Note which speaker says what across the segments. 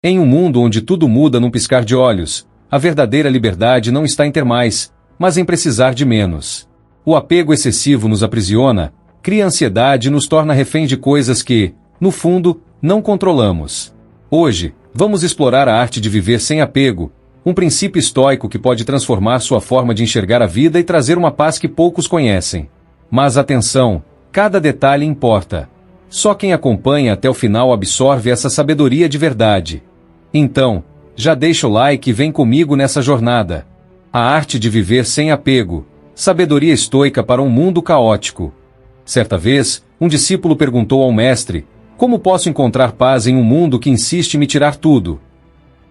Speaker 1: Em um mundo onde tudo muda num piscar de olhos, a verdadeira liberdade não está em ter mais, mas em precisar de menos. O apego excessivo nos aprisiona, cria ansiedade e nos torna reféns de coisas que, no fundo, não controlamos. Hoje, vamos explorar a arte de viver sem apego, um princípio estoico que pode transformar sua forma de enxergar a vida e trazer uma paz que poucos conhecem. Mas atenção, cada detalhe importa. Só quem acompanha até o final absorve essa sabedoria de verdade. Então, já deixa o like e vem comigo nessa jornada. A arte de viver sem apego, sabedoria estoica para um mundo caótico. Certa vez, um discípulo perguntou ao mestre: como posso encontrar paz em um mundo que insiste em me tirar tudo?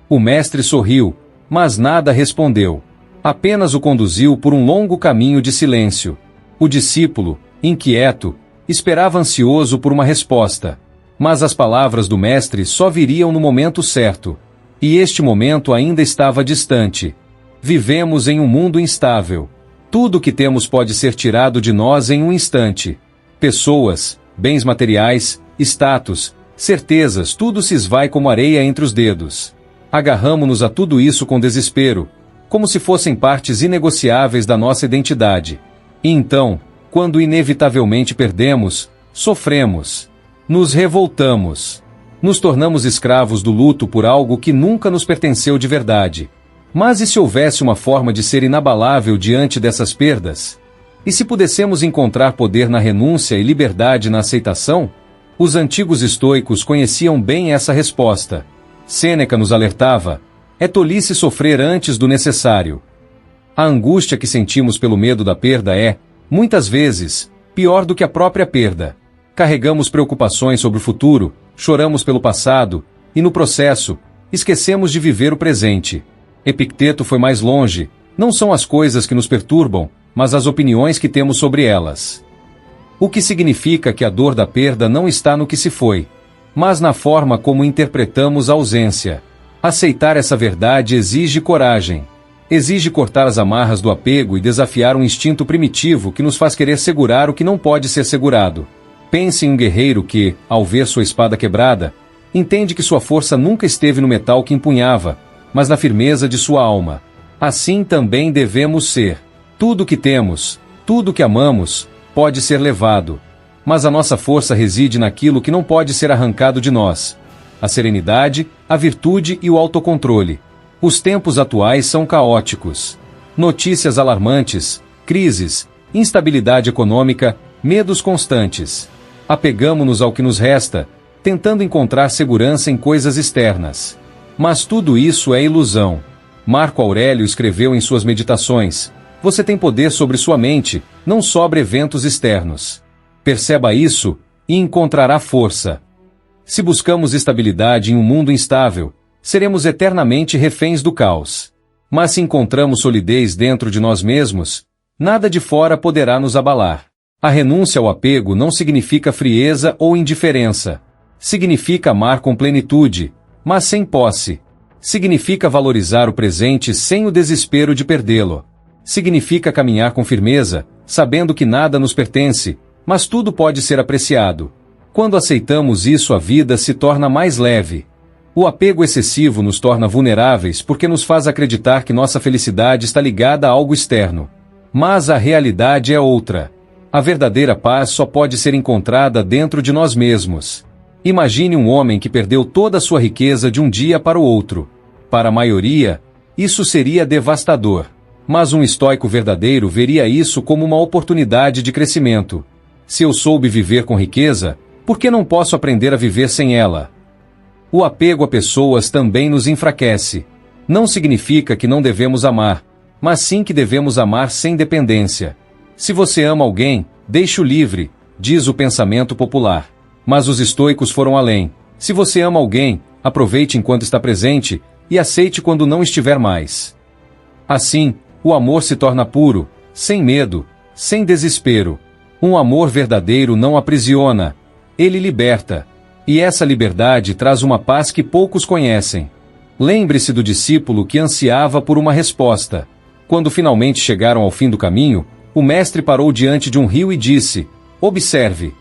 Speaker 1: O mestre sorriu, mas nada respondeu. Apenas o conduziu por um longo caminho de silêncio. O discípulo, inquieto, esperava ansioso por uma resposta. Mas as palavras do mestre só viriam no momento certo. E este momento ainda estava distante. Vivemos em um mundo instável. Tudo o que temos pode ser tirado de nós em um instante. Pessoas, bens materiais, status, certezas, tudo se esvai como areia entre os dedos. Agarramo-nos a tudo isso com desespero, como se fossem partes inegociáveis da nossa identidade. E então, quando inevitavelmente perdemos, sofremos. Nos revoltamos. Nos tornamos escravos do luto por algo que nunca nos pertenceu de verdade. Mas e se houvesse uma forma de ser inabalável diante dessas perdas? E se pudéssemos encontrar poder na renúncia e liberdade na aceitação? Os antigos estoicos conheciam bem essa resposta. Sêneca nos alertava: é tolice sofrer antes do necessário. A angústia que sentimos pelo medo da perda é, muitas vezes, pior do que a própria perda. Carregamos preocupações sobre o futuro, choramos pelo passado, e no processo, esquecemos de viver o presente. Epicteto foi mais longe: não são as coisas que nos perturbam, mas as opiniões que temos sobre elas. O que significa que a dor da perda não está no que se foi, mas na forma como interpretamos a ausência. Aceitar essa verdade exige coragem. Exige cortar as amarras do apego e desafiar um instinto primitivo que nos faz querer segurar o que não pode ser segurado. Pense em um guerreiro que, ao ver sua espada quebrada, entende que sua força nunca esteve no metal que empunhava, mas na firmeza de sua alma. Assim também devemos ser. Tudo o que temos, tudo o que amamos, pode ser levado. Mas a nossa força reside naquilo que não pode ser arrancado de nós: a serenidade, a virtude e o autocontrole. Os tempos atuais são caóticos. Notícias alarmantes, crises, instabilidade econômica, medos constantes. Apegamo-nos ao que nos resta, tentando encontrar segurança em coisas externas. Mas tudo isso é ilusão. Marco Aurélio escreveu em suas meditações: você tem poder sobre sua mente, não sobre eventos externos. Perceba isso, e encontrará força. Se buscamos estabilidade em um mundo instável, seremos eternamente reféns do caos. Mas se encontramos solidez dentro de nós mesmos, nada de fora poderá nos abalar. A renúncia ao apego não significa frieza ou indiferença. Significa amar com plenitude, mas sem posse. Significa valorizar o presente sem o desespero de perdê-lo. Significa caminhar com firmeza, sabendo que nada nos pertence, mas tudo pode ser apreciado. Quando aceitamos isso, a vida se torna mais leve. O apego excessivo nos torna vulneráveis porque nos faz acreditar que nossa felicidade está ligada a algo externo. Mas a realidade é outra. A verdadeira paz só pode ser encontrada dentro de nós mesmos. Imagine um homem que perdeu toda a sua riqueza de um dia para o outro. Para a maioria, isso seria devastador. Mas um estoico verdadeiro veria isso como uma oportunidade de crescimento. Se eu soube viver com riqueza, por que não posso aprender a viver sem ela? O apego a pessoas também nos enfraquece. Não significa que não devemos amar, mas sim que devemos amar sem dependência. Se você ama alguém, deixe-o livre, diz o pensamento popular. Mas os estoicos foram além. Se você ama alguém, aproveite enquanto está presente e aceite quando não estiver mais. Assim, o amor se torna puro, sem medo, sem desespero. Um amor verdadeiro não aprisiona, ele liberta. E essa liberdade traz uma paz que poucos conhecem. Lembre-se do discípulo que ansiava por uma resposta. Quando finalmente chegaram ao fim do caminho, o mestre parou diante de um rio e disse: observe.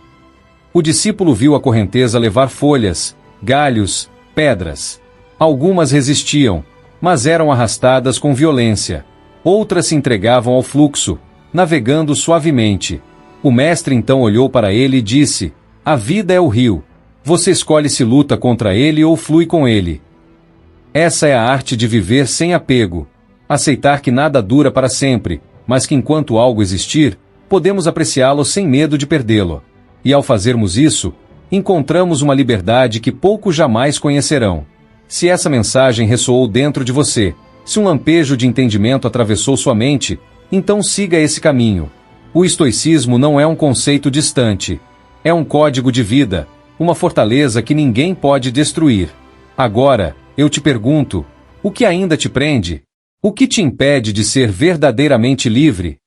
Speaker 1: O discípulo viu a correnteza levar folhas, galhos, pedras. Algumas resistiam, mas eram arrastadas com violência. Outras se entregavam ao fluxo, navegando suavemente. O mestre então olhou para ele e disse: a vida é o rio. Você escolhe se luta contra ele ou flui com ele. Essa é a arte de viver sem apego. Aceitar que nada dura para sempre, mas que enquanto algo existir, podemos apreciá-lo sem medo de perdê-lo. E ao fazermos isso, encontramos uma liberdade que poucos jamais conhecerão. Se essa mensagem ressoou dentro de você, se um lampejo de entendimento atravessou sua mente, então siga esse caminho. O estoicismo não é um conceito distante. É um código de vida, uma fortaleza que ninguém pode destruir. Agora, eu te pergunto, o que ainda te prende? O que te impede de ser verdadeiramente livre?